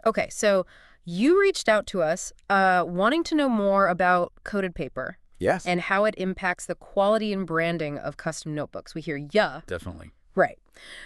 Okay, so you reached out to us wanting to know more about coated paper Yes, and how it impacts the quality and branding of custom notebooks. We hear, yeah, definitely. right.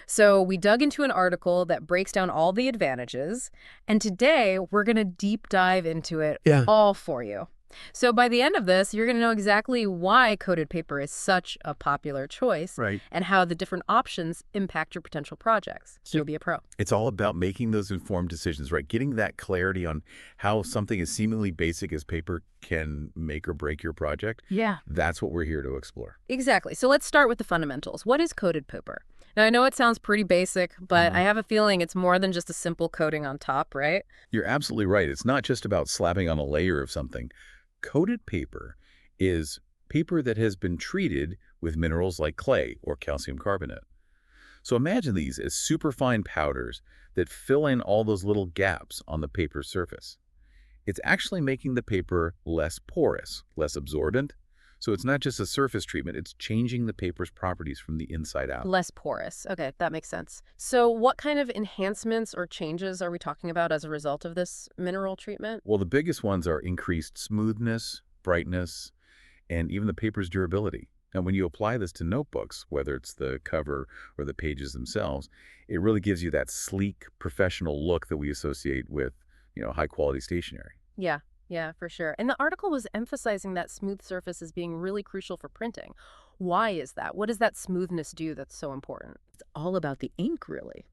So we dug into an article that breaks down all the advantages, and today we're going to deep dive into it Yeah. all for you. So by the end of this, you're going to know exactly why coated paper is such a popular choice Right. and how the different options impact your potential projects. So Yep. you'll be a pro. It's all about making those informed decisions, right? Getting that clarity on how something as seemingly basic as paper can make or break your project. Yeah. That's what we're here to explore. Exactly. So let's start with the fundamentals. What is coated paper? Now, I know it sounds pretty basic, but I have a feeling it's more than just a simple coating on top, right? You're absolutely right. It's not just about slapping on a layer of something. Coated paper is paper that has been treated with minerals like clay or calcium carbonate. So imagine these as superfine powders that fill in all those little gaps on the paper's surface. It's actually making the paper less porous, less absorbent. So it's not just a surface treatment, it's changing the paper's properties from the inside out. Less porous. Okay, that makes sense. So what kind of enhancements or changes are we talking about as a result of this mineral treatment? Well, the biggest ones are increased smoothness, brightness, and even the paper's durability. Now, when you apply this to notebooks, whether it's the cover or the pages themselves, it really gives you that sleek, professional look that we associate with, high-quality stationery. Yeah, yeah, for sure. And the article was emphasizing that smooth surface as being really crucial for printing. Why is that? What does that smoothness do that's so important? It's all about the ink, really.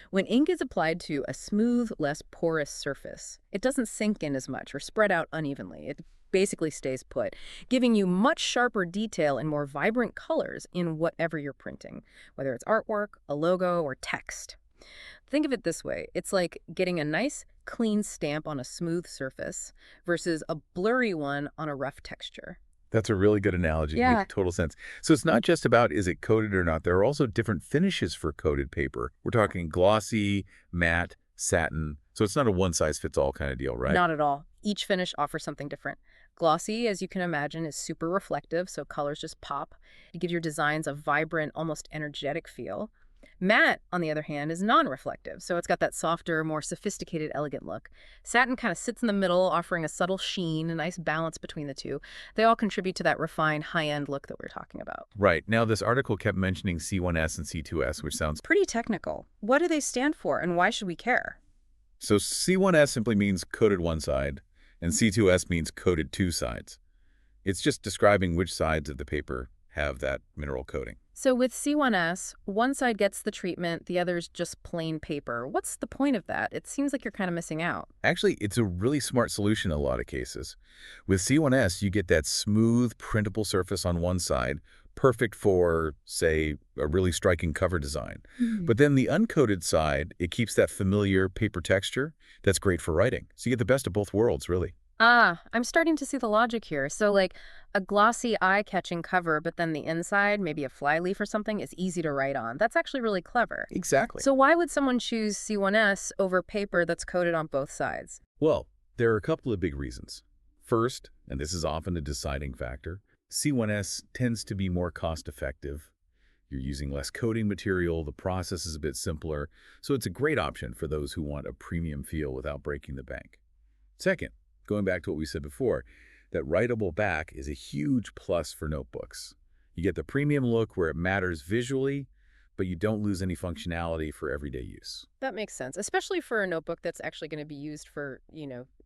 When ink is applied to a smooth, less porous surface, it doesn't sink in as much or spread out unevenly. It basically stays put, giving you much sharper detail and more vibrant colors in whatever you're printing, whether it's artwork, a logo, or text. Think of it this way. It's like getting a nice, clean stamp on a smooth surface versus a blurry one on a rough texture. That's a really good analogy. Makes Yeah. total sense. So it's not just about is it coated or not. There are also different finishes for coated paper. We're talking glossy, matte, satin. So it's not a one-size-fits-all kind of deal, right? Not at all. Each finish offers something different. Glossy, as you can imagine, is super reflective, so colors just pop. It gives your designs a vibrant, almost energetic feel. Matte, on the other hand, is non-reflective, so it's got that softer, more sophisticated, elegant look. Satin kind of sits in the middle, offering a subtle sheen, a nice balance between the two. They all contribute to that refined, high-end look that we're talking about. Right. Now, this article kept mentioning C1S and C2S, which sounds... Pretty technical. What do they stand for, and why should we care? So C1S simply means coated one side, and C2S means coated two sides. It's just describing which sides of the paper have that mineral coating. So with C1S, one side gets the treatment, the other's just plain paper. What's the point of that? It seems like you're kind of missing out. Actually, it's a really smart solution in a lot of cases. With C1S, you get that smooth, printable surface on one side, perfect for, say, a really striking cover design. But then the uncoated side, it keeps that familiar paper texture that's great for writing. So you get the best of both worlds, really. Ah, I'm starting to see the logic here. So like a glossy, eye-catching cover, but then the inside, maybe a flyleaf or something, is easy to write on. That's actually really clever. Exactly. So why would someone choose C1S over paper that's coated on both sides? Well, there are a couple of big reasons. First, and this is often a deciding factor, C1S tends to be more cost-effective. You're using less coating material, the process is a bit simpler, so it's a great option for those who want a premium feel without breaking the bank. Second, going back to what we said before, that writable back is a huge plus for notebooks. You get the premium look where it matters visually, but you don't lose any functionality for everyday use. That makes sense, especially for a notebook that's actually going to be used for,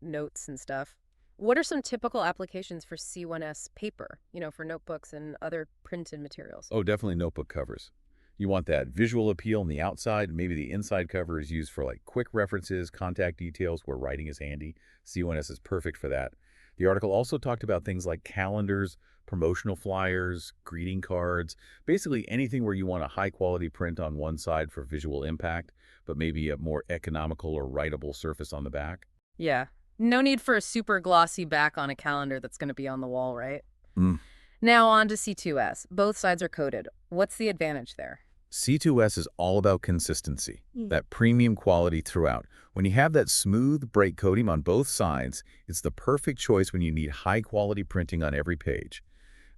notes and stuff. What are some typical applications for C1S paper, for notebooks and other printed materials? Oh, definitely notebook covers. You want that visual appeal on the outside. Maybe the inside cover is used for like quick references, contact details where writing is handy. C1S is perfect for that. The article also talked about things like calendars, promotional flyers, greeting cards, basically anything where you want a high-quality print on one side for visual impact, but maybe a more economical or writable surface on the back. Yeah. No need for a super glossy back on a calendar that's going to be on the wall, right? Mm. Now on to C2S. Both sides are coated. What's the advantage there? C2S is all about consistency, that premium quality throughout. When you have that smooth, bright coating on both sides, it's the perfect choice when you need high-quality printing on every page.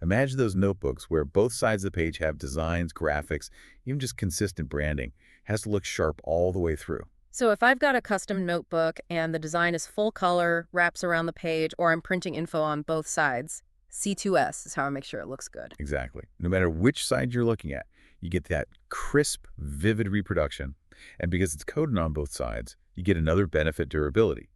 Imagine those notebooks where both sides of the page have designs, graphics, even just consistent branding. It has to look sharp all the way through. So if I've got a custom notebook and the design is full color, wraps around the page, or I'm printing info on both sides, C2S is how I make sure it looks good. Exactly. No matter which side you're looking at, you get that crisp, vivid reproduction. And because it's coded on both sides, you get another benefit: durability.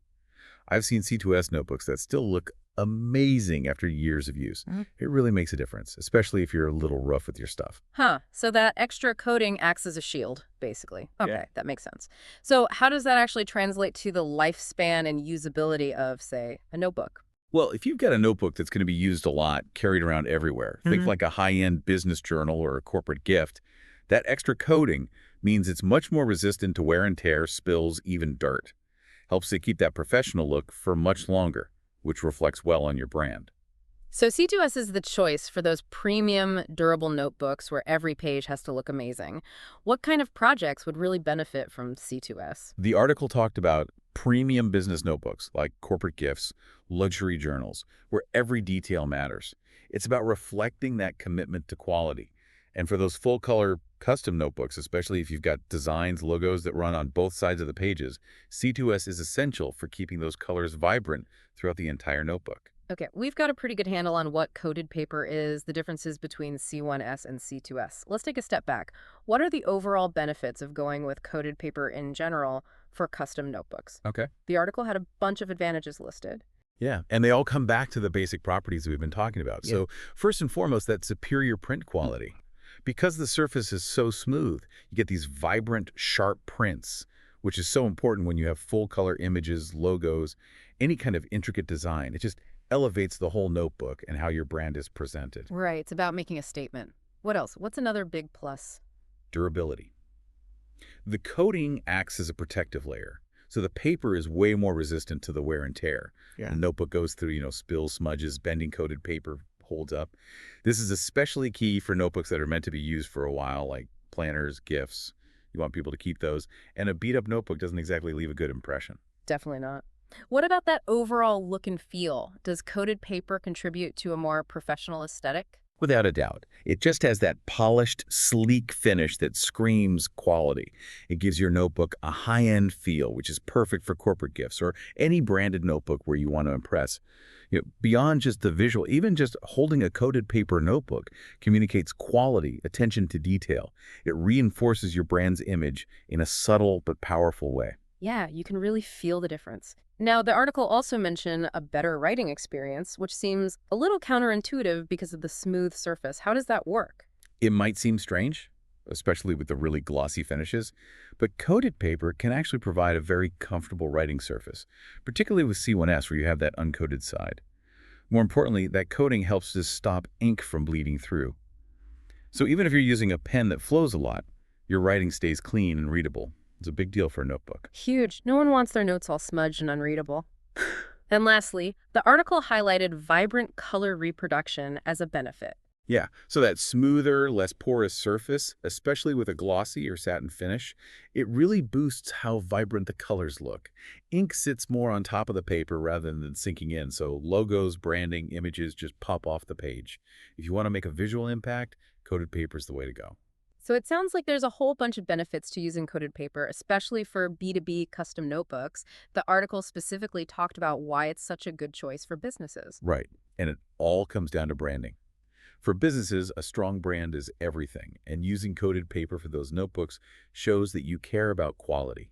I've seen C2S notebooks that still look amazing after years of use. Mhm. It really makes a difference, especially if you're a little rough with your stuff. Huh, so that extra coating acts as a shield, basically. Yeah. Okay, that makes sense. So how does that actually translate to the lifespan and usability of, say, a notebook? Well, if you've got a notebook that's going to be used a lot, carried around everywhere, think like a high-end business journal or a corporate gift, that extra coating means it's much more resistant to wear and tear, spills, even dirt. Helps it keep that professional look for much longer, which reflects well on your brand. So C2S is the choice for those premium, durable notebooks where every page has to look amazing. What kind of projects would really benefit from C2S? The article talked about premium business notebooks like corporate gifts, luxury journals, where every detail matters. It's about reflecting that commitment to quality. And for those full-color custom notebooks, especially if you've got designs, logos that run on both sides of the pages, C2S is essential for keeping those colors vibrant throughout the entire notebook. Okay, we've got a pretty good handle on what coated paper is, the differences between C1S and C2S. Let's take a step back. What are the overall benefits of going with coated paper in general for custom notebooks? Okay. The article had a bunch of advantages listed. Yeah, and they all come back to the basic properties we've been talking about. Yeah. So first and foremost, that superior print quality. Because the surface is so smooth, you get these vibrant, sharp prints, which is so important when you have full-color images, logos, any kind of intricate design. It just elevates the whole notebook and how your brand is presented. Right, it's about making a statement. What else? What's another big plus? Durability. The coating acts as a protective layer, so the paper is way more resistant to the wear and tear. Yeah. The notebook goes through, spills, smudges, bending coated paper holds up. This is especially key for notebooks that are meant to be used for a while, like planners, gifts. You want people to keep those. And a beat-up notebook doesn't exactly leave a good impression. Definitely not. What about that overall look and feel? Does coated paper contribute to a more professional aesthetic? Without a doubt. It just has that polished, sleek finish that screams quality. It gives your notebook a high-end feel, which is perfect for corporate gifts or any branded notebook where you want to impress. Beyond just the visual, even just holding a coated paper notebook communicates quality, attention to detail. It reinforces your brand's image in a subtle but powerful way. Yeah, you can really feel the difference. Now, the article also mentioned a better writing experience, which seems a little counterintuitive because of the smooth surface. How does that work? It might seem strange, especially with the really glossy finishes, but coated paper can actually provide a very comfortable writing surface, particularly with C1S where you have that uncoated side. More importantly, that coating helps to stop ink from bleeding through. So even if you're using a pen that flows a lot, your writing stays clean and readable. It's a big deal for a notebook. Huge. No one wants their notes all smudged and unreadable. And lastly, the article highlighted vibrant color reproduction as a benefit. Yeah, so that smoother, less porous surface, especially with a glossy or satin finish, it really boosts how vibrant the colors look. Ink sits more on top of the paper rather than sinking in, so logos, branding, images just pop off the page. If you want to make a visual impact, coated paper is the way to go. So it sounds like there's a whole bunch of benefits to using coated paper, especially for B2B custom notebooks. The article specifically talked about why it's such a good choice for businesses. Right, and it all comes down to branding. For businesses, a strong brand is everything, and using coated paper for those notebooks shows that you care about quality.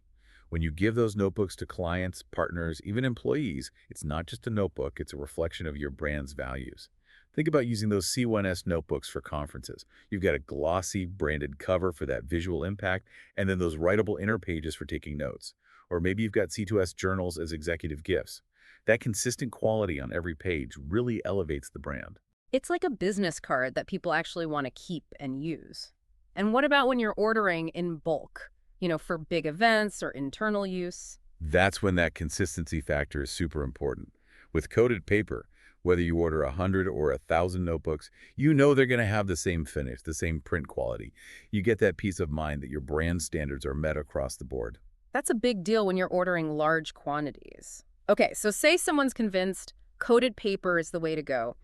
When you give those notebooks to clients, partners, even employees, it's not just a notebook, it's a reflection of your brand's values. Think about using those C1S notebooks for conferences. You've got a glossy, branded cover for that visual impact, and then those writable inner pages for taking notes. Or maybe you've got C2S journals as executive gifts. That consistent quality on every page really elevates the brand. It's like a business card that people actually want to keep and use. And what about when you're ordering in bulk, for big events or internal use? That's when that consistency factor is super important. With coated paper, whether you order 100 or 1,000 notebooks, you know they're going to have the same finish, the same print quality. You get that peace of mind that your brand standards are met across the board. That's a big deal when you're ordering large quantities. Okay, so say someone's convinced coated paper is the way to go.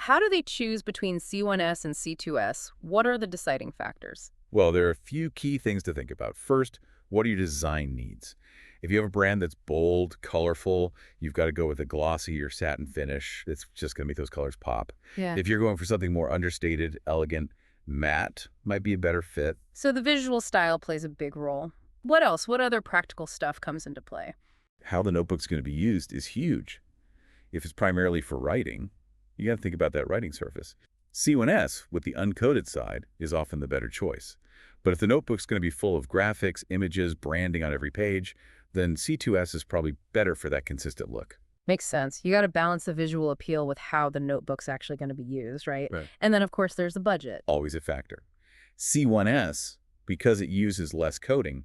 How do they choose between C1S and C2S? What are the deciding factors? Well, there are a few key things to think about. First, what are your design needs? If you have a brand that's bold, colorful, you've got to go with a glossy or satin finish. It's just going to make those colors pop. Yeah. If you're going for something more understated, elegant, matte might be a better fit. So the visual style plays a big role. What else? What other practical stuff comes into play? How the notebook's going to be used is huge. If it's primarily for writing, you got to think about that writing surface. C1S, with the uncoated side, is often the better choice. But if the notebook's going to be full of graphics, images, branding on every page, then C2S is probably better for that consistent look. Makes sense. You got to balance the visual appeal with how the notebook's actually going to be used, right? Right. And then, of course, there's the budget. Always a factor. C1S, because it uses less coating,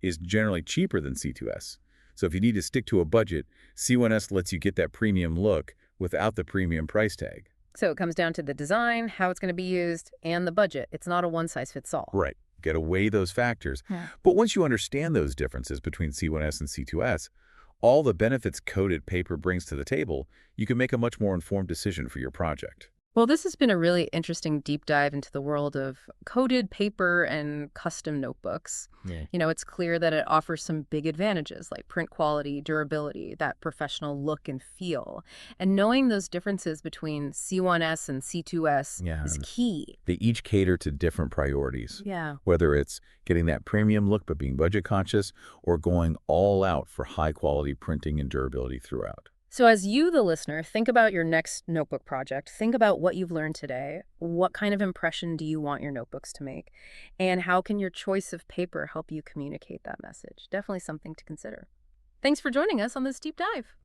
is generally cheaper than C2S. So if you need to stick to a budget, C1S lets you get that premium look without the premium price tag. So it comes down to the design, how it's going to be used, and the budget. It's not a one-size-fits-all. Right. Got to weigh those factors. Yeah. But once you understand those differences between C1S and C2S, all the benefits coated paper brings to the table, you can make a much more informed decision for your project. Well, this has been a really interesting deep dive into the world of coated paper and custom notebooks. Yeah. You know, it's clear that it offers some big advantages like print quality, durability, that professional look and feel. And knowing those differences between C1S and C2S Yeah. is key. They each cater to different priorities, Yeah. whether it's getting that premium look but being budget conscious or going all out for high quality printing and durability throughout. So as you, the listener, think about your next notebook project, think about what you've learned today. What kind of impression do you want your notebooks to make? And how can your choice of paper help you communicate that message? Definitely something to consider. Thanks for joining us on this deep dive.